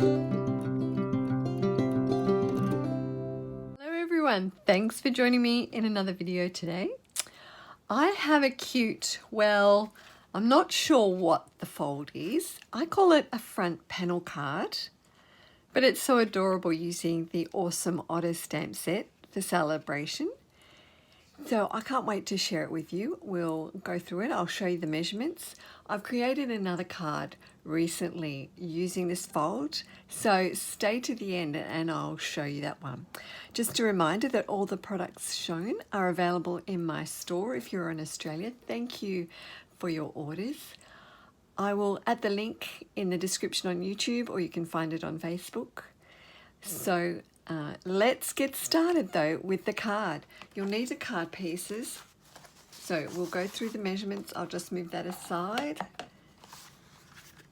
Hello everyone, thanks for joining me in another video today. I have a cute, well, I'm not sure what the fold is. I call it a front panel card, but it's so adorable using the Awesome Otters stamp set for Sale-A-Bration. So I can't wait to share it with you. We'll go through it. I'll show you the measurements. I've created another card recently using this fold, so stay to the end and I'll show you that one. Just a reminder that all the products shown are available in my store if you're in Australia. Thank you for your orders. I will add the link in the description on YouTube, or you can find it on Facebook. So let's get started though with the card. You'll need the card pieces. So we'll go through the measurements. I'll just move that aside.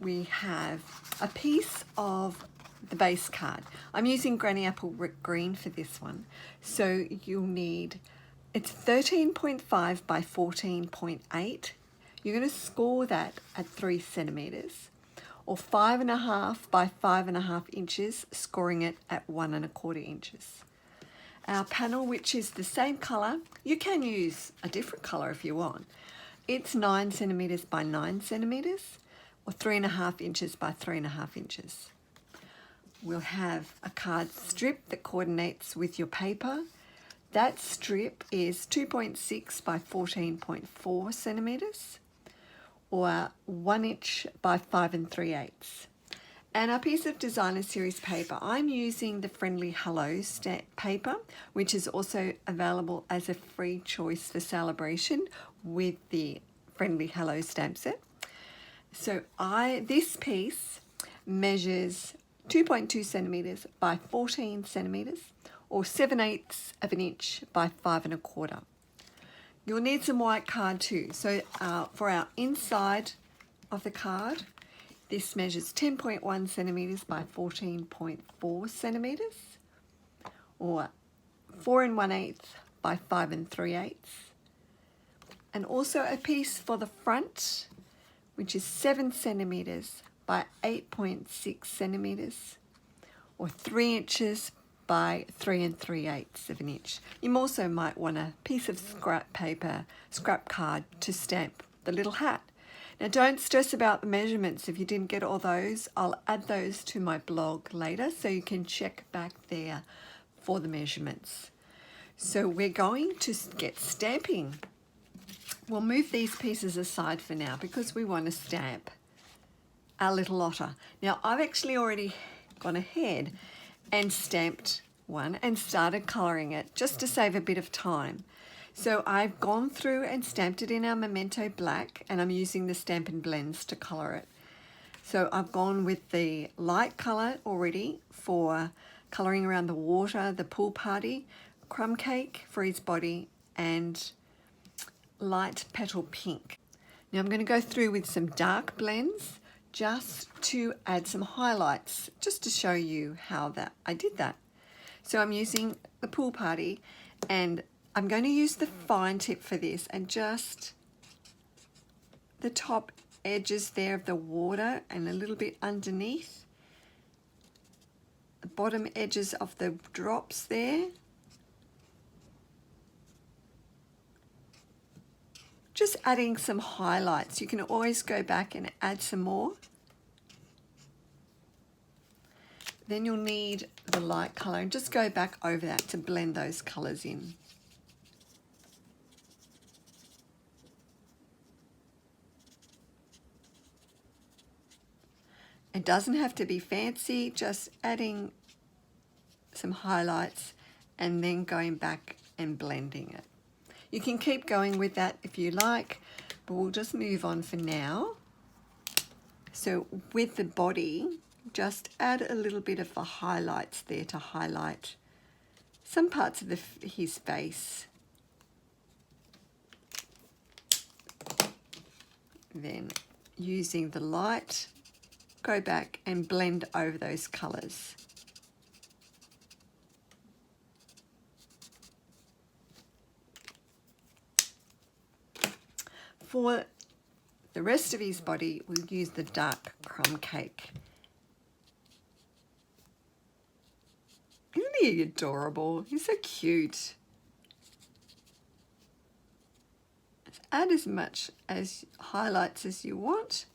We have a piece of the base card. I'm using Granny Apple Green for this one. So you'll need, it's 13.5 by 14.8. You're going to score that at 3 centimeters. Or 5.5 by 5.5 inches, scoring it at 1.25 inches. Our panel, which is the same colour, you can use a different colour if you want. It's 9 centimetres by 9 centimetres, or 3.5 inches by 3.5 inches. We'll have a card strip that coordinates with your paper. That strip is 2.6 by 14.4 centimetres. Or 1 inch by 5 3/8. And our piece of designer series paper, I'm using the Friendly Hello stamp paper, which is also available as a free choice for Sale-A-Bration with the Friendly Hello stamp set. So this piece measures 2.2 centimeters by 14 centimeters, or 7/8 of an inch by 5 1/4. You'll need some white card too. So for our inside of the card, this measures 10.1 centimeters by 14.4 centimeters, or 4 1/8 by 5 3/8. And also a piece for the front, which is 7 centimeters by 8.6 centimeters, or 3 inches by 3 3/8 of an inch. You also might want a piece of scrap paper, scrap card to stamp the little hat. Now don't stress about the measurements. If you didn't get all those, I'll add those to my blog later so you can check back there for the measurements. So we're going to get stamping. We'll move these pieces aside for now because we want to stamp our little otter. Now I've actually already gone ahead and stamped one and started colouring it just to save a bit of time. So I've gone through and stamped it in our Memento Black, and I'm using the Stampin blends to colour it. So I've gone with the light colour already for colouring around the water, the pool party, crumb cake for his body, and light petal pink. Now I'm going to go through with some dark blends just to add some highlights, just to show you how I did that. So I'm using the pool party, and I'm going to use the fine tip for this, and just the top edges there of the water and a little bit underneath, the bottom edges of the drops there. Just adding some highlights. You can always go back and add some more. Then you'll need the light colour, and just go back over that to blend those colours in. It doesn't have to be fancy, just adding some highlights and then going back and blending it. You can keep going with that if you like, but we'll just move on for now. So with the body, just add a little bit of the highlights there to highlight some parts of his face. Then using the light, go back and blend over those colours. For the rest of his body, we'll use the dark crumb cake. he adorable? He's so cute. Add as much as highlights as you want.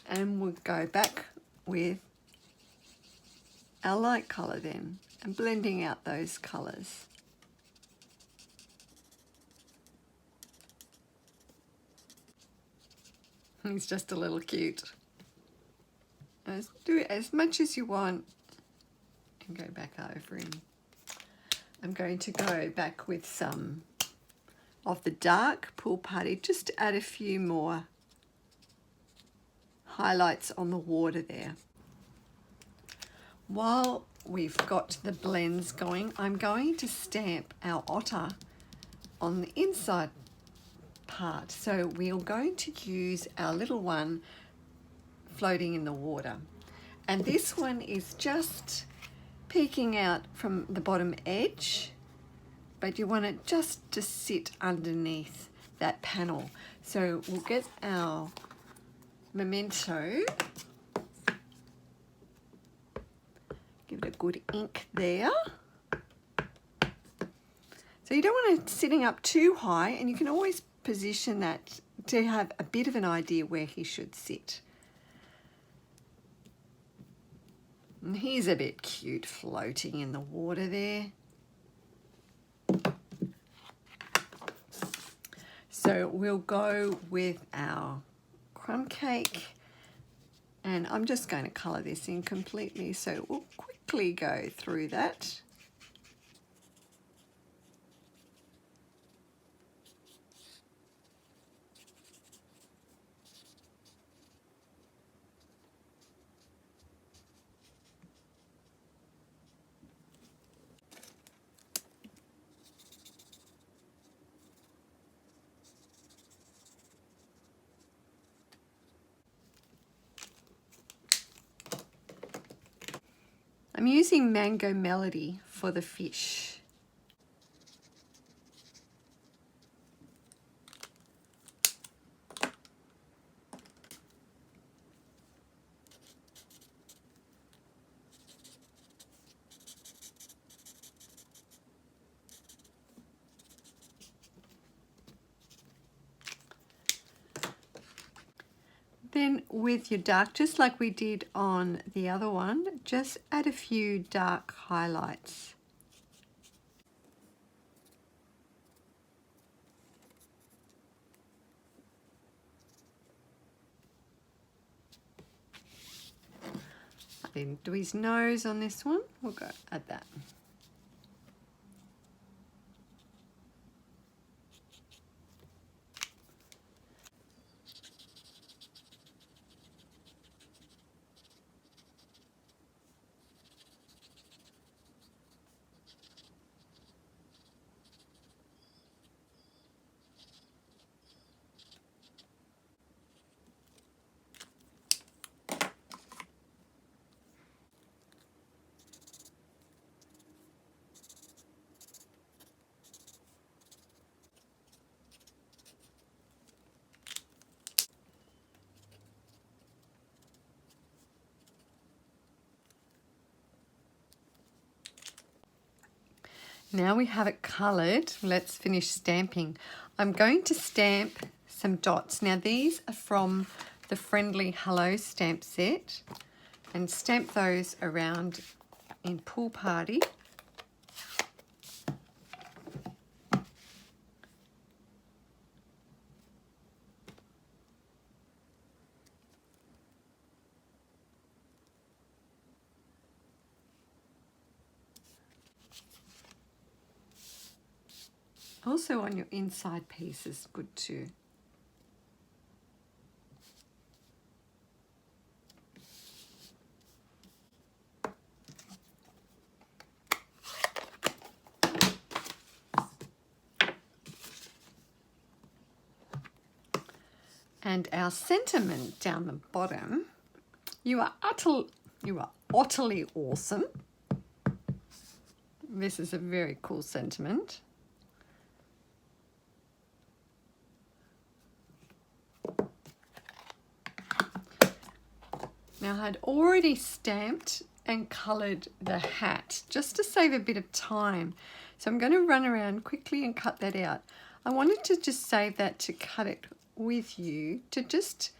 And we'll go back with our light colour then and blending out those colours. He's just a little cute. Do it as much as you want and go back over him. I'm going to go back with some of the dark Pool Party just to add a few more highlights on the water there. While we've got the blends going, I'm going to stamp our otter on the inside part. So we're going to use our little one floating in the water. And this one is just peeking out from the bottom edge, but you want it just to sit underneath that panel. So we'll get our memento, give it a good ink there. So you don't want it sitting up too high, and you can always position that to have a bit of an idea where he should sit. And he's a bit cute floating in the water there. So we'll go with our crumb cake, and I'm just going to colour this in completely, so we'll quickly go through that. I'm using Mango Melody for the fish. Then with your dark, just like we did on the other one, just add a few dark highlights. I didn't do his nose on this one. We'll go add that. Now we have it coloured, let's finish stamping. I'm going to stamp some dots. Now these are from the Friendly Hello stamp set, and stamp those around in Pool Party. Also on your inside piece is good too. And our sentiment down the bottom, you are utterly awesome. This is a very cool sentiment. Now I had already stamped and coloured the hat just to save a bit of time. So I'm going to run around quickly and cut that out. I wanted to just save that to cut it with you to just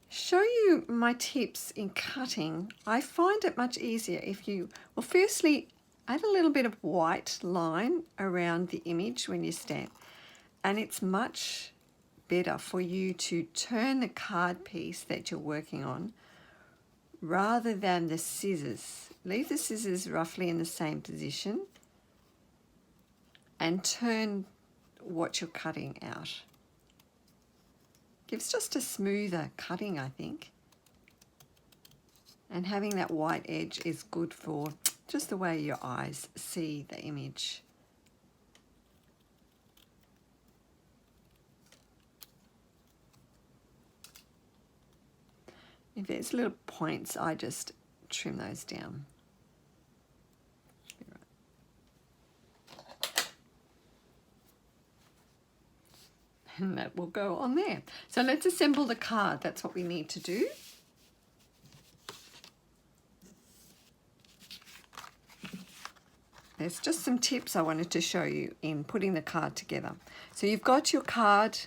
show you my tips in cutting. I find it much easier if you, well, firstly, add a little bit of white line around the image when you stamp, and it's much better for you to turn the card piece that you're working on rather than the scissors. Leave the scissors roughly in the same position and turn what you're cutting out. Gives just a smoother cutting, I think. And having that white edge is good for just the way your eyes see the image. If there's little points, I just trim those down. And that will go on there. So let's assemble the card. That's what we need to do. There's just some tips I wanted to show you in putting the card together. So you've got your card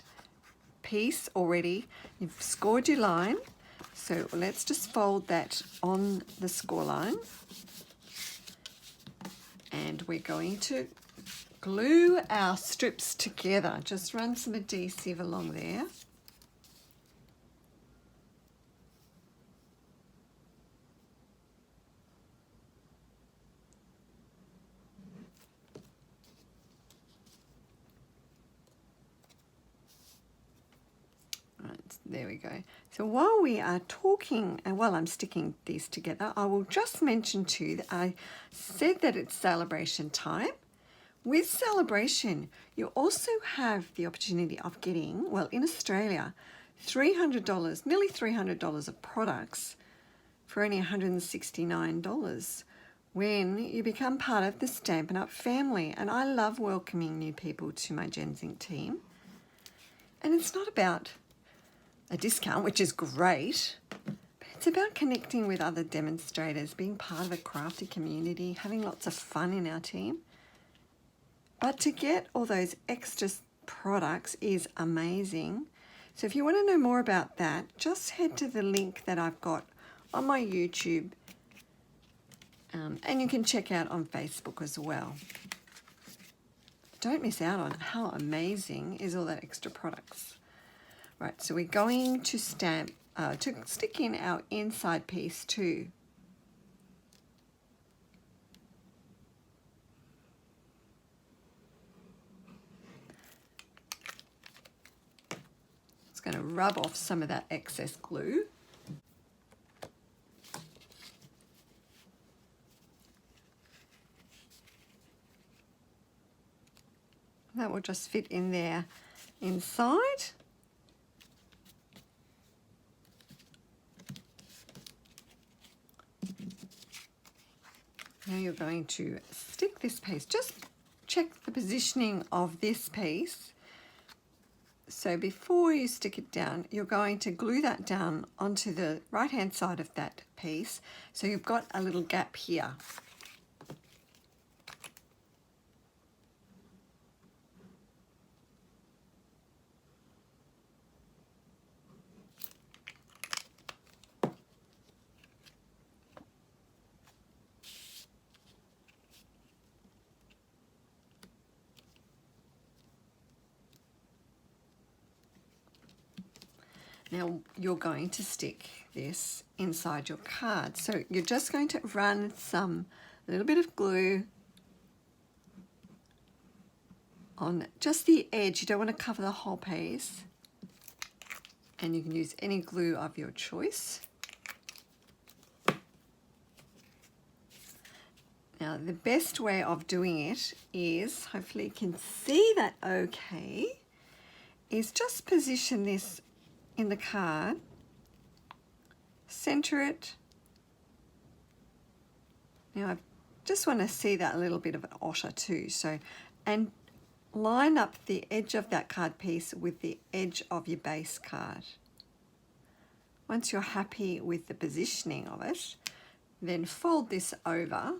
piece already. You've scored your line. So let's just fold that on the score line. And we're going to glue our strips together. Just run some adhesive along there. Right, there we go. So while we are talking, and while I'm sticking these together, I will just mention too that I said that it's Sale-A-Bration time. With Sale-A-Bration, you also have the opportunity of getting, well, in Australia, $300, nearly $300 of products for only $169 when you become part of the Stampin' Up family. And I love welcoming new people to my Gensink team. And it's not about a discount, which is great, but it's about connecting with other demonstrators, being part of a crafty community, having lots of fun in our team. But to get all those extra products is amazing. So if you want to know more about that, just head to the link that I've got on my YouTube, and you can check out on Facebook as well. Don't miss out on how amazing is all that extra products. Right, so we're going to stamp, to stick in our inside piece too. Going to rub off some of that excess glue. That will just fit in there inside. Now you're going to stick this piece. Just check the positioning of this piece. So before you stick it down, you're going to glue that down onto the right-hand side of that piece. So you've got a little gap here. Now you're going to stick this inside your card. So you're just going to run a little bit of glue on just the edge. You don't want to cover the whole piece. And you can use any glue of your choice. Now the best way of doing it is, hopefully you can see that okay, is just position this in the card, center it. Now I just want to see that little bit of an otter too. So, and line up the edge of that card piece with the edge of your base card. Once you're happy with the positioning of it, then fold this over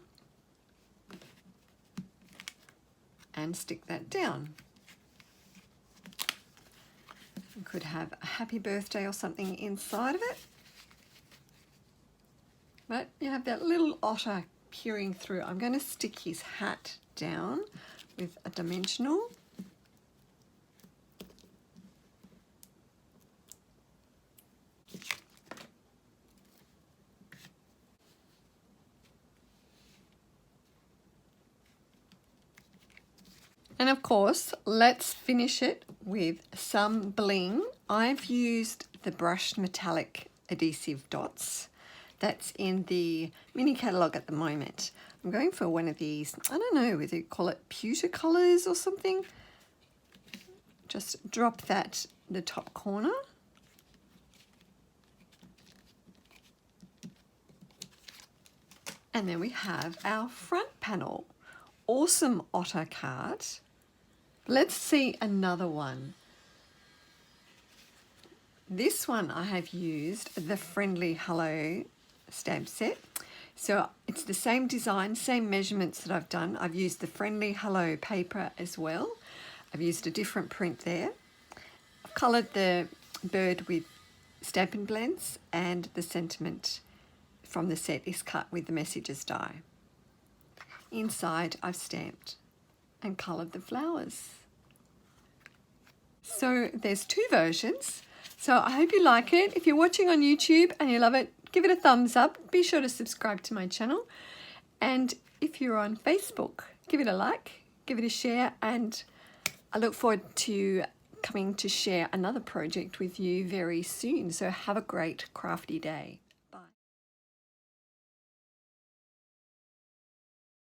and stick that down. You could have a happy birthday or something inside of it. But you have that little otter peering through. I'm going to stick his hat down with a dimensional. And of course, let's finish it with some bling. I've used the brushed metallic adhesive dots. That's in the mini catalogue at the moment. I'm going for one of these, I don't know, whether you call it pewter colours or something. Just drop that in the top corner. And then we have our front panel. Awesome Otter card. Let's see another one. This one I have used the Friendly Hello stamp set. So it's the same design, same measurements that I've done. I've used the Friendly Hello paper as well. I've used a different print there. I've coloured the bird with Stampin' blends, and the sentiment from the set is cut with the messages die. Inside I've stamped and coloured the flowers. So there's two versions. So I hope you like it. If you're watching on YouTube and you love it, give it a thumbs up. Be sure to subscribe to my channel. And if you're on Facebook, give it a like, give it a share, and I look forward to coming to share another project with you very soon. So have a great crafty day.